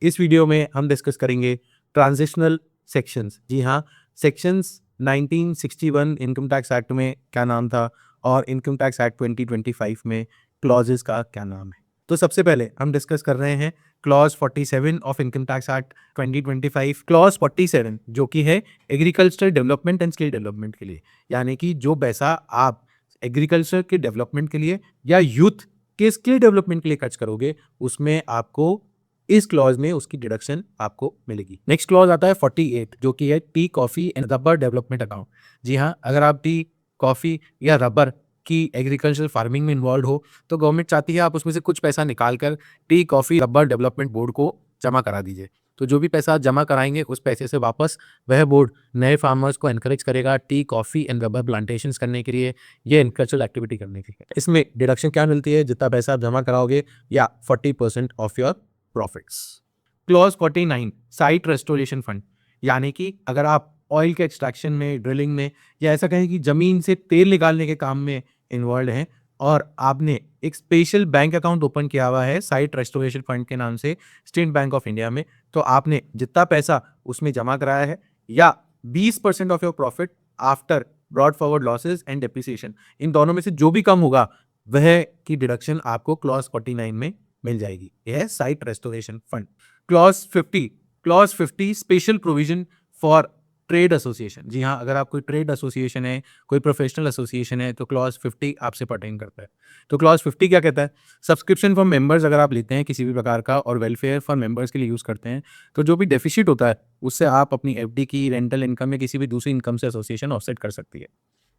इस वीडियो में हम डिस्कस करेंगे ट्रांजिशनल सेक्शंस। जी हाँ, सेक्शंस 1961 इनकम टैक्स एक्ट में क्या नाम था और इनकम टैक्स एक्ट 2025 में क्लॉजेस का क्या नाम है। तो सबसे पहले हम डिस्कस कर रहे हैं clause 47 of income tax act 2025। Clause 47 जो कि है agriculture development and skill development के लिए, यानी कि जो पैसा आप एग्रीकल्चर के डेवलपमेंट के लिए या यूथ के स्किल डेवलपमेंट के लिए खर्च करोगे, उसमें आपको इस क्लॉज में उसकी डिडक्शन आपको मिलेगी। नेक्स्ट क्लॉज आता है 48 जो कि है tea coffee and rubber development account. जी हाँ, अगर आप टी कॉफी या रबर की एग्रीकल्चर फार्मिंग में इन्वॉल्व हो तो गवर्नमेंट चाहती है आप उसमें से कुछ पैसा निकाल कर tea coffee rubber development board को जमा करा दीजिए। तो जो भी पैसा आप जमा कराएंगे उस पैसे से वापस वह बोर्ड नए फार्मर्स को एनकरेज करेगा T coffee and rubber plantation करने के लिए, ये एग्रीकल्चरल एक्टिविटी करने के लिए। इसमें डिडक्शन क्या मिलती है? जितना पैसा आप जमा कराओगे या 40% of your profits. Clause 49 site restoration fund, यानी कि अगर आप ऑयल के एक्सट्रैक्शन में, ड्रिलिंग में या ऐसा कहें कि जमीन से तेल निकालने के काम में इन्वॉल्व हैं और आपने एक स्पेशल बैंक अकाउंट ओपन किया हुआ है साइट रेस्टोरेशन फंड के नाम से स्टेट बैंक ऑफ इंडिया में, तो आपने जितना पैसा उसमें जमा कराया है या 20% of your profit after brought forward losses and depreciation, इन दोनों में से जो भी कम होगा वह की डिडक्शन आपको क्लॉज 49 में मिल जाएगी। यह है site restoration fund. Clause 50 special provision for trade association. जी हाँ, अगर आप कोई ट्रेड एसोसिएशन है, कोई प्रोफेशनल एसोसिएशन है तो क्लॉज 50 आपसे पर्टेन करता है। तो क्लॉज 50 क्या कहता है? सब्सक्रिप्शन फॉर मेंबर्स अगर आप लेते हैं किसी भी प्रकार का और वेलफेयर फॉर मेंबर्स के लिए यूज करते हैं तो जो भी डेफिसिट होता है उससे आप अपनी एफडी की, रेंटल इनकम या किसी भी दूसरी इनकम से एसोसिएशन ऑफसेट कर सकती है।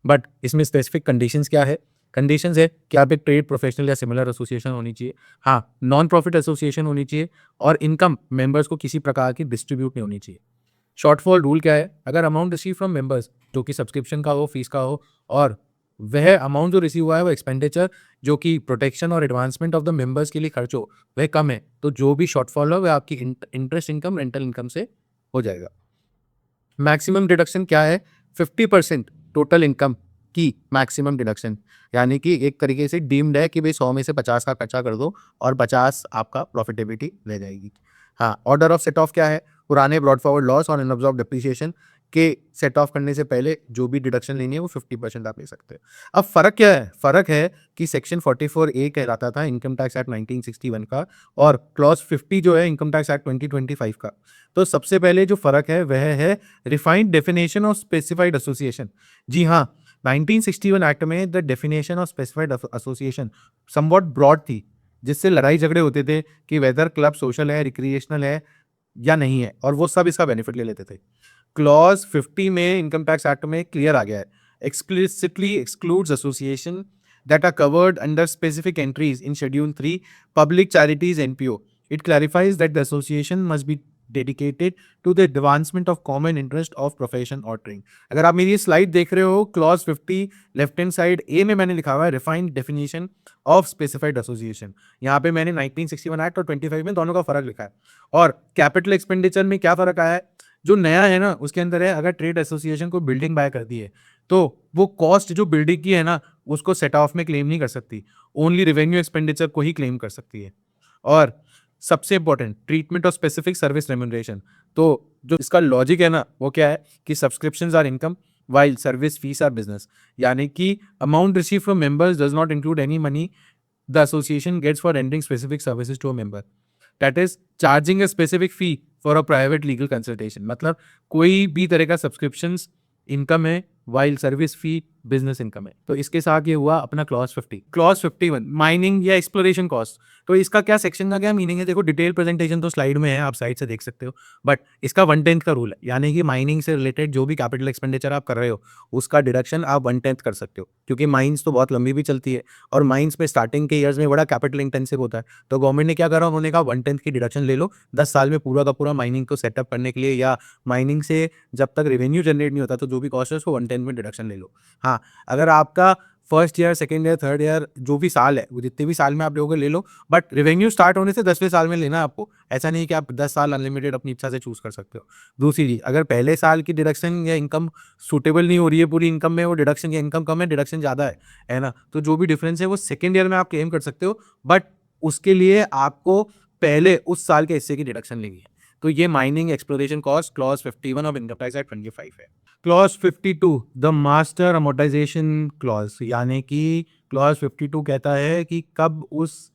बट इसमें स्पेसिफिक कंडीशंस क्या है? कंडीशंस है कि आप एक ट्रेड, प्रोफेशनल या सिमिलर एसोसिएशन होनी चाहिए। हाँ, नॉन प्रॉफिट एसोसिएशन होनी चाहिए और इनकम मेंबर्स को किसी प्रकार की डिस्ट्रीब्यूट नहीं होनी चाहिए। शॉर्टफॉल रूल क्या है? अगर अमाउंट रिसीव फ्रॉम मेंबर्स जो कि सब्सक्रिप्शन का हो, फीस का हो, और वह अमाउंट जो रिसीव हुआ है वो एक्सपेंडिचर जो कि प्रोटेक्शन और एडवांसमेंट ऑफ द मेंबर्स के लिए खर्च हो, वह कम है, तो जो भी शॉर्टफॉल हो वह आपकी इंटरेस्ट इनकम, रेंटल इनकम से हो जाएगा। मैक्सिमम डिडक्शन क्या है? 50% टोटल इनकम की मैक्सिमम डिडक्शन, यानी कि एक तरीके से डीम्ड है कि भाई 100 में से 50 का खर्चा कर दो और 50 आपका प्रॉफिटेबिलिटी रह जाएगी। हाँ, ऑर्डर ऑफ सेट ऑफ क्या है? पुराने ब्रॉड फॉरवर्ड लॉस और अनअब्जॉर्ब डेप्रिसिएशन के सेट ऑफ करने से पहले जो भी डिडक्शन लेनी है वो 50% आप ले सकते हैं। अब फर्क क्या है? फर्क है कि सेक्शन 44A कहलाता था इनकम टैक्स एक्ट 1961 का और क्लॉज 50 जो है इनकम टैक्स एक्ट 2025 का। तो सबसे पहले जो फर्क है वह है refined definition of specified association. जी हाँ, 1961 एक्ट में the definition of specified association somewhat broad थी, जिससे लड़ाई झगड़े होते थे कि वेदर क्लब सोशल है, रिक्रिएशनल है या नहीं है, और वो सब इसका बेनिफिट ले लेते थे। क्लॉज 50 में इनकम टैक्स एक्ट में क्लियर आ गया है, explicitly excludes association that are covered under specific entries in Schedule 3 Public Charities NPO. It clarifies that the association must be dedicated to the advancement of common interest of profession or training. अगर आप मेरी slide देख रहे हो, clause 50 left hand side ए में मैंने लिखा हुआ है refined definition of specified association. यहाँ पे मैंने 1961 एक्ट और 25 में दोनों का फर्क लिखा है। और कैपिटल एक्सपेंडिचर में क्या फर्क आया है? जो नया है ना उसके अंदर है, अगर ट्रेड एसोसिएशन को बिल्डिंग बाय कर दी है तो वो कॉस्ट जो बिल्डिंग की है ना उसको सेट ऑफ में क्लेम नहीं कर सकती, ओनली रेवेन्यू एक्सपेंडिचर को ही क्लेम कर सकती है। और सबसे important, treatment of specific service remuneration. तो जो इसका लॉजिक है ना वो क्या है कि subscriptions are income while service fees are business, यानी कि amount receive from members does not include any money the association gets for rendering specific services to a member, that is charging a specific fee for a private legal consultation. मतलब कोई भी तरह का subscriptions income है while service fee business income है। तो इसके साथ ये हुआ अपना क्लॉज 50। क्लॉज 51 माइनिंग या एक्सप्लोरेशन कॉस्ट। तो इसका क्या सेक्शन का क्या मीनिंग है? देखो, डिटेल प्रेजेंटेशन तो स्लाइड में है, आप साइड से देख सकते हो, बट इसका 1/10 का रूल है, यानी कि माइनिंग से रिलेटेड जो भी कैपिटल एक्सपेंडिचर आप कर रहे हो उसका डिडक्शन आप 1/10 कर सकते हो, क्योंकि माइंस तो बहुत लंबी भी चलती है और माइंस में स्टार्टिंग के ईयर्स में बड़ा कैपिटल इंटेंसिव होता है। तो गवर्नमेंट ने क्या करा, उन्होंने कहा 1/10 की डिडक्शन ले लो 10 साल में पूरा का पूरा माइनिंग को सेटअप करने के लिए, या माइनिंग से जब तक रेवेन्यू जनरेट नहीं होता तो जो भी कॉस्ट है उसको 1/10 में डिडक्शन ले लो। हाँ, अगर आपका first year, second year, third year जो भी साल है वो जितने भी साल में आप लोगोगे ले लो, बट रेवेन्यू स्टार्ट होने से 10वें साल में लेना है आपको। ऐसा नहीं कि आप 10 साल अनलिमिटेड अपनी इच्छा से चूज कर सकते हो। दूसरी चीज, अगर पहले साल की डिडक्शन या इनकम सूटेबल नहीं हो रही है पूरी इनकम में, वो डिडक्शन या इनकम कम है, डिडक्शन ज्यादा है ना, तो जो भी डिफरेंस है वो सेकेंड ईयर में आप क्लेम कर सकते हो, बट उसके लिए आपको पहले उस साल के हिस्से की डिडक्शन लेनी है। तो ये mining exploration cost clause 51 of income tax act 25 है। Clause 52 the master amortisation clause, यानी कि क्लॉज 52 कहता है कि कब उस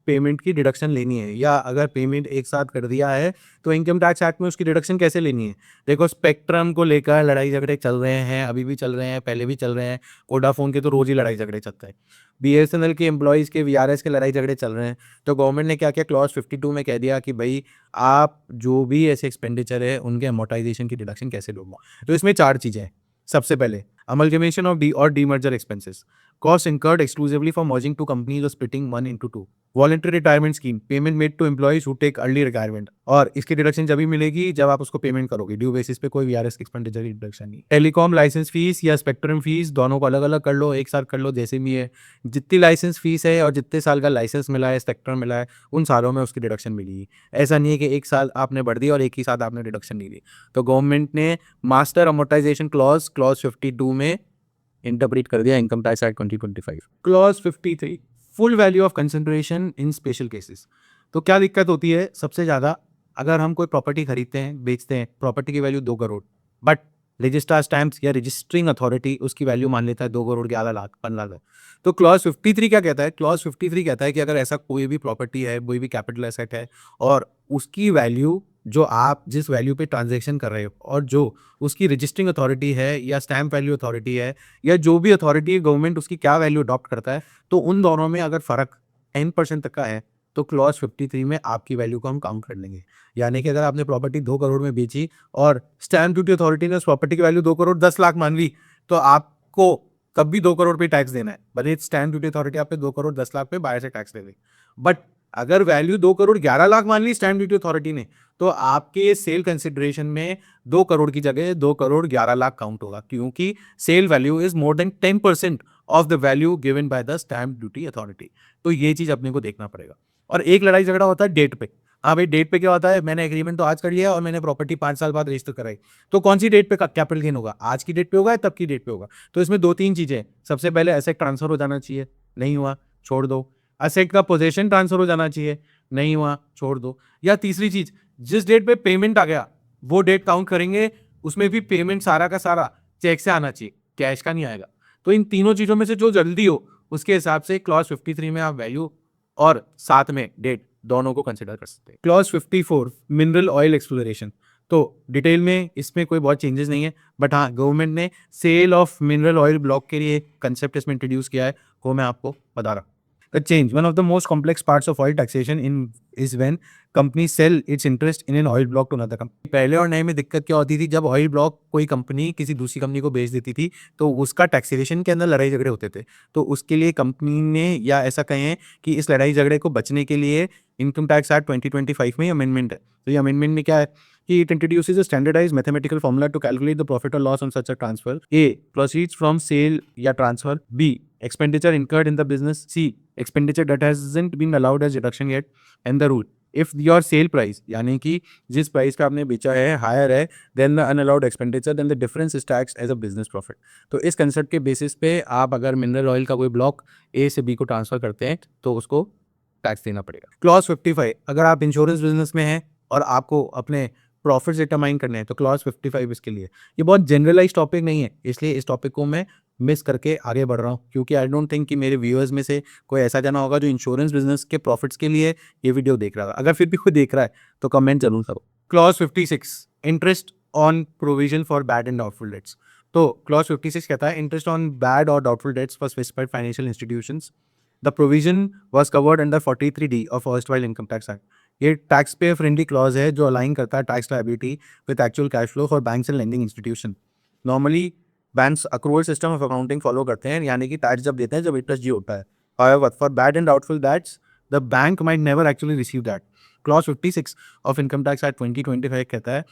पेमेंट की डिडक्शन लेनी है, या अगर पेमेंट एक साथ कर दिया है तो इनकम टैक्स एक्ट में उसकी डिडक्शन कैसे लेनी है। देखो, स्पेक्ट्रम को लेकर लड़ाई झगड़े चल रहे हैं, अभी भी चल रहे हैं, पहले भी चल रहे हैं। वोडाफोन के तो रोज ही लड़ाई झगड़े चलते हैं। बीएसएनएल के एम्प्लॉयज़ के, वीआरएस के लड़ाई झगड़े चल रहे हैं। तो गवर्नमेंट ने क्या किया, क्लॉज 52 में कह दिया कि भाई आप जो भी ऐसे एक्सपेंडिचर है उनके अमोर्टाइजेशन की डिडक्शन कैसे लोगे। तो इसमें 4 चीज़ें हैं। सबसे पहले amalgamation of demerger expenses, cost incurred exclusively for merging two companies और splitting one into two. Voluntary retirement scheme, payment made to employees who take early retirement, और इसकी डिडक्शन जब भी मिलेगी जब आप उसको पेमेंट करोगे, ड्यू बेसिस पे, कोई वीआरएस एक्सपेंडिचर की डिडक्शन नहीं। टेलीकॉम लाइसेंस फीस या स्पेक्ट्रम फीस, दोनों को अलग अलग कर लो, एक साथ कर लो, जैसे भी है। जितनी लाइसेंस फीस है और जितने साल का लाइसेंस मिला है, स्पेक्ट्रम मिला है, उन सालों में उसकी डिडक्शन मिलेगी। ऐसा नहीं है कि एक साल आपने बढ़ दी और एक ही साथ आपने डिडक्शन नहीं दी। तो गवर्नमेंट ने मास्टर अमोर्टाइजेशन क्लॉज 52 में इंटरप्रेट कर दिया income tax act 2025। Clause 53 full value of consideration in special cases. तो क्या दिक्कत होती है सबसे ज़्यादा, अगर हम कोई प्रॉपर्टी खरीदते हैं, बेचते हैं, प्रॉपर्टी की value 2 crore, but registrar stamps या रजिस्टरिंग अथॉरिटी उसकी वैल्यू मान लेता है 2 करोड़ 11 लाख 15 लाख। तो क्लॉज 53 क्या कहता है, क्लॉज 53 कहता है कि अगर ऐसा कोई भी प्रॉपर्टी है, कोई भी कैपिटल एसेट है, और उसकी वैल्यू जो आप जिस वैल्यू पे ट्रांजेक्शन कर रहे हो और जो उसकी रजिस्टरिंग अथॉरिटी है या स्टैम्प वैल्यू अथॉरिटी है या जो भी अथॉरिटी गवर्नमेंट उसकी क्या वैल्यू अडॉप्ट करता है, तो उन दोनों में अगर फर्क 10% तक का है तो क्लॉज 53 में आपकी वैल्यू को हम काउंट कर लेंगे। यानी कि अगर आपने प्रॉपर्टी 2 करोड़ में बेची और स्टैम्प ड्यूटी अथॉरिटी ने उस प्रॉपर्टी की वैल्यू 2 करोड़ 10 लाख मान ली, तो आपको तब भी 2 करोड़ पे टैक्स देना है, भले स्टैम्प ड्यूटी अथॉरिटी आप पे 2 करोड़ 10 लाख पे बाहर से टैक्स ले दे। बट अगर वैल्यू 2 करोड़ 11 लाख मान ली स्टैम्प ड्यूटी अथॉरिटी ने, तो आपके सेल कंसिडरेशन में 2 करोड़ की जगह 2 करोड़ 11 लाख काउंट होगा, क्योंकि sale value is more than 10% of the value given by the stamp duty authority. तो ये चीज अपने को देखना पड़ेगा। और एक लड़ाई झगड़ा होता है डेट पे। हाँ भाई, डेट पे क्या होता है, मैंने एग्रीमेंट तो आज कर लिया और मैंने प्रॉपर्टी 5 साल बाद रजिस्टर कराई, तो कौन सी डेट पे कैपिटल गेन होगा, आज की डेट पे होगा या तब की डेट पे होगा। तो इसमें 2-3 चीजें, सबसे पहले एसेट ट्रांसफर हो जाना चाहिए, नहीं हुआ छोड़ दो। एसेट का पोजेशन ट्रांसफर हो जाना चाहिए, नहीं हुआ छोड़ दो। या तीसरी चीज, जिस डेट पे पेमेंट आ गया वो डेट काउंट करेंगे, उसमें भी पेमेंट सारा का सारा चेक से आना चाहिए, कैश का नहीं आएगा। तो इन तीनों चीजों में से जो जल्दी हो उसके हिसाब से क्लॉज 53 में आप वैल्यू और साथ में डेट दोनों को कंसिडर कर सकते हैं। Clause 54 mineral oil exploration. तो डिटेल में इसमें कोई बहुत चेंजेस नहीं है, बट हाँ, गवर्नमेंट ने sale of mineral oil block के लिए कंसेप्ट इसमें इंट्रोड्यूस किया है, वो मैं आपको बता रहा हूँ। The change, one of the most complex parts of oil taxation is when companies sell its interest in an oil block to another company. पहले और नए में दिक्कत क्या होती थी, जब ऑयल ब्लॉक कोई कंपनी किसी दूसरी कंपनी को बेच देती थी तो उसका टैक्सेशन के अंदर लड़ाई झगड़े होते थे। तो उसके लिए कंपनी ने, या ऐसा कहें कि इस लड़ाई झगड़े को बचने के लिए इनकम टैक्स एक्ट 2025 में अमेंडमेंट है। तो ये अमेंडमेंट में क्या है कि it introduces a standardized mathematical formula to calculate the profit or loss on such a transfer. A, proceeds from sale या transfer. B, expenditure incurred in the business. C, expenditure that hasn't been allowed as deduction yet. And the rule, if your sale price, यानी कि जिस price पे आपने बेचा है higher है then the unallowed expenditure, then the difference is tax as a business profit. तो इस कंसेप्ट के बेसिस पे आप अगर मिनरल ऑयल का कोई ब्लॉक ए से बी को ट्रांसफर करते हैं तो उसको टैक्स देना पड़ेगा। क्लॉज 55, अगर आप इंश्योरेंस बिजनेस में हैं और आपको अपने प्रॉफिट्स डिटरमाइन करने हैं तो क्लॉज 55 इसके लिए। ये बहुत जनरलाइज टॉपिक नहीं है, इसलिए इस टॉपिक को मैं मिस करके आगे बढ़ रहा हूँ, क्योंकि आई डोंट थिंक कि मेरे व्यूअर्स में से कोई ऐसा जाना होगा जो इंश्योरेंस बिजनेस के प्रॉफिट्स के लिए ये वीडियो देख रहा है। अगर फिर भी कोई देख रहा है तो कमेंट जरूर करो। Clause 56, interest on provision for bad and doubtful debts. तो क्लॉज 56 कहता है इंटरेस्ट ऑन बैड और doubtful debts for specified financial institutions. The provision was covered under 43D of erstwhile income tax act. ये tax पे friendly clause है जो align करता है tax liability with actual cash flow for banks and lending institution. Normally banks accrual system of accounting follow करते हैं, यानी कि टैक्स जब देते हैं जब इंटरेस्ट ड्यू होता है। However, for bad and doubtful debts, the bank might never actually receive that. Clause 56 of income tax act 2025 कहता है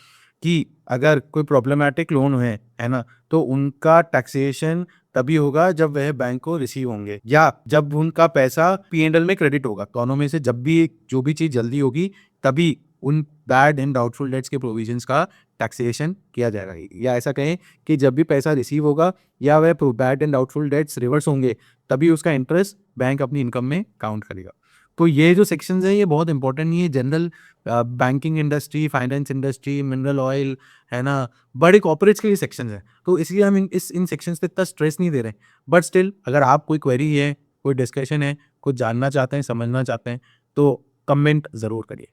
कि अगर कोई प्रॉब्लमेटिक लोन है ना, तो उनका टैक्सेशन तभी होगा जब वह बैंक को रिसीव होंगे या जब उनका पैसा P&L में क्रेडिट होगा। दोनों में से जब भी जो भी चीज जल्दी होगी तभी उन बैड एंड डाउटफुल डेट्स के प्रोविजंस का टैक्सेशन किया जाएगा। या ऐसा कहें कि जब भी पैसा रिसीव होगा या वह bad and doubtful debts reverse होंगे तभी उसका इंटरेस्ट बैंक अपनी इनकम में काउंट करेगा। तो ये जो सेक्शंस हैं ये बहुत इंपॉर्टेंट नहीं है, general banking industry, finance industry, mineral oil, है ना, बड़े कॉर्पोरेट्स के लिए सेक्शंस हैं। तो इसलिए हम इन सेक्शंस पे इतना स्ट्रेस नहीं दे रहे हैं। बट स्टिल अगर आप कोई क्वेरी है, कोई डिस्कशन है, कुछ जानना चाहते हैं, समझना चाहते हैं, तो कमेंट ज़रूर करिए।